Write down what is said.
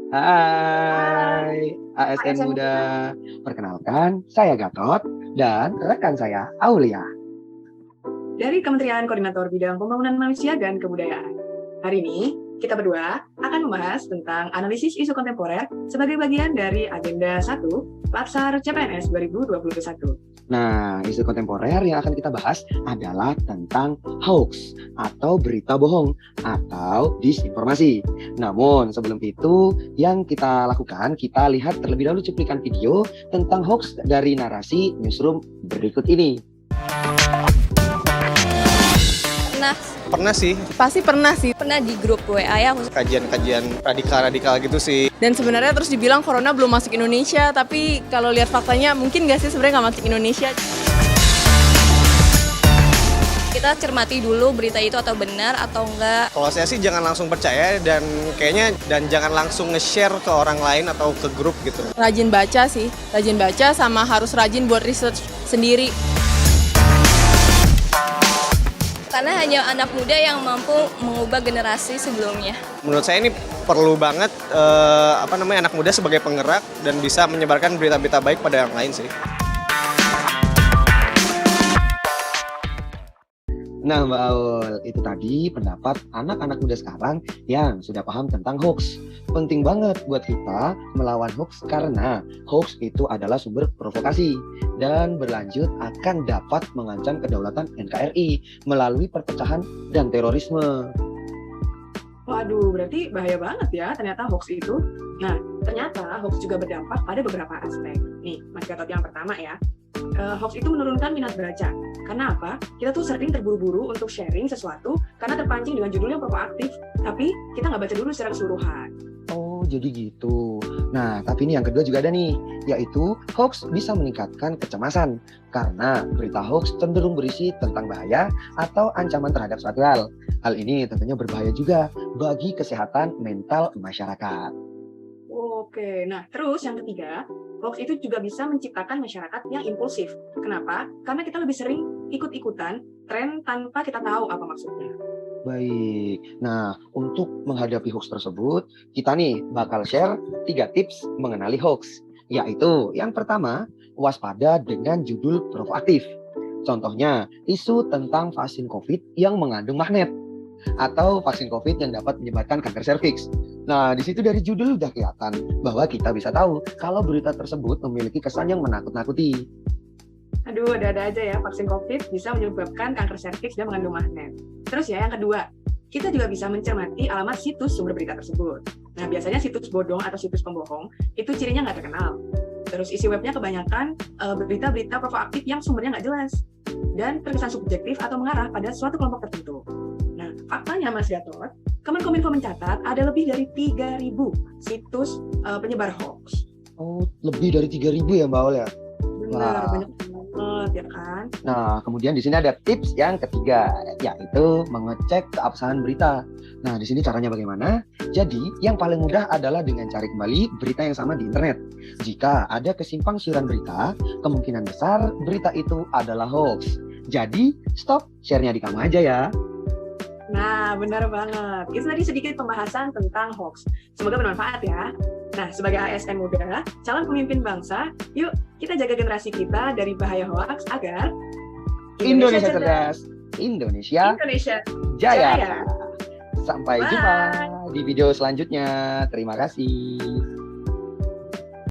Hai, ASN ASN Muda. Muda. Perkenalkan, saya Gatot dan rekan saya Aulia. Dari Kementerian Koordinator Bidang Pembangunan Manusia dan Kebudayaan. Hari ini, kita berdua akan membahas tentang analisis isu kontemporer sebagai bagian dari Agenda 1 Latsar CPNS 2021. Nah, isu kontemporer yang akan kita bahas adalah tentang hoax atau berita bohong atau disinformasi. Namun, sebelum itu, yang kita lakukan, kita lihat terlebih dahulu cuplikan video tentang hoax dari narasi newsroom berikut ini. Pernah sih. Pasti pernah sih. Pernah di grup WA ya. Kajian radikal gitu sih. Dan sebenarnya terus dibilang corona belum masuk Indonesia, tapi kalau lihat faktanya mungkin nggak sih sebenarnya nggak masuk Indonesia. Kita cermati dulu berita itu atau benar atau enggak. Kalau saya sih jangan langsung percaya dan jangan langsung nge-share ke orang lain atau ke grup gitu. Rajin baca sih, rajin baca sama harus rajin buat research sendiri. Karena hanya anak muda yang mampu mengubah generasi sebelumnya. Menurut saya ini perlu banget anak muda sebagai penggerak dan bisa menyebarkan berita-berita baik pada yang lain sih. Nah, Mbak Aul, itu tadi pendapat anak-anak muda sekarang yang sudah paham tentang hoax. Penting banget buat kita melawan hoax karena hoax itu adalah sumber provokasi dan berlanjut akan dapat mengancam kedaulatan NKRI melalui perpecahan dan terorisme. Waduh, berarti bahaya banget ya ternyata hoax itu. Nah, ternyata hoax juga berdampak pada beberapa aspek. Nih, Mas Gatot yang pertama ya. Hoax itu menurunkan minat baca. Karena apa? Kita tuh sering terburu-buru untuk sharing sesuatu karena terpancing dengan judul yang provokatif, tapi kita nggak baca dulu secara keseluruhan. Oh, jadi gitu. Nah, tapi ini yang kedua juga ada nih, yaitu hoax bisa meningkatkan kecemasan karena berita hoax cenderung berisi tentang bahaya atau ancaman terhadap suatu hal. Hal ini tentunya berbahaya juga bagi kesehatan mental masyarakat. Oke, nah terus yang ketiga, hoax itu juga bisa menciptakan masyarakat yang impulsif. Kenapa? Karena kita lebih sering ikut-ikutan tren tanpa kita tahu apa maksudnya. Baik, nah untuk menghadapi hoax tersebut, kita nih bakal share 3 tips mengenali hoax. Yaitu yang pertama, waspada dengan judul provokatif. Contohnya, isu tentang vaksin COVID yang mengandung magnet. Atau vaksin COVID yang dapat menyebabkan kanker serviks. Nah, di situ dari judul udah kelihatan bahwa kita bisa tahu kalau berita tersebut memiliki kesan yang menakut-nakuti. Aduh, ada-ada aja ya, vaksin COVID bisa menyebabkan kanker serviks dan mengandung magnet. Terus ya, yang kedua, kita juga bisa mencermati alamat situs sumber berita tersebut. Nah, biasanya situs bodong atau situs pembohong, itu cirinya nggak terkenal. Terus isi webnya kebanyakan berita-berita provokatif yang sumbernya nggak jelas. Dan terkesan subjektif atau mengarah pada suatu kelompok tertentu. Nah, faktanya Mas Gatot, Kemenkominfo mencatat ada lebih dari 3.000 situs penyebar hoax. Oh, lebih dari 3.000 ya Mbak Ol ya? Benar, banyak banget ya kan? Nah, kemudian di sini ada tips yang ketiga, yaitu mengecek keabsahan berita. Nah, di sini caranya bagaimana? Jadi, yang paling mudah adalah dengan cari kembali berita yang sama di internet. Jika ada kesimpang siuran berita, kemungkinan besar berita itu adalah hoax. Jadi, stop share-nya di kamu aja ya. Nah, benar banget. Itu tadi sedikit pembahasan tentang hoax. Semoga bermanfaat ya. Nah, sebagai ASN muda, calon pemimpin bangsa, yuk kita jaga generasi kita dari bahaya hoax agar Indonesia cerdas, Indonesia jaya. Sampai jumpa di video selanjutnya. Terima kasih.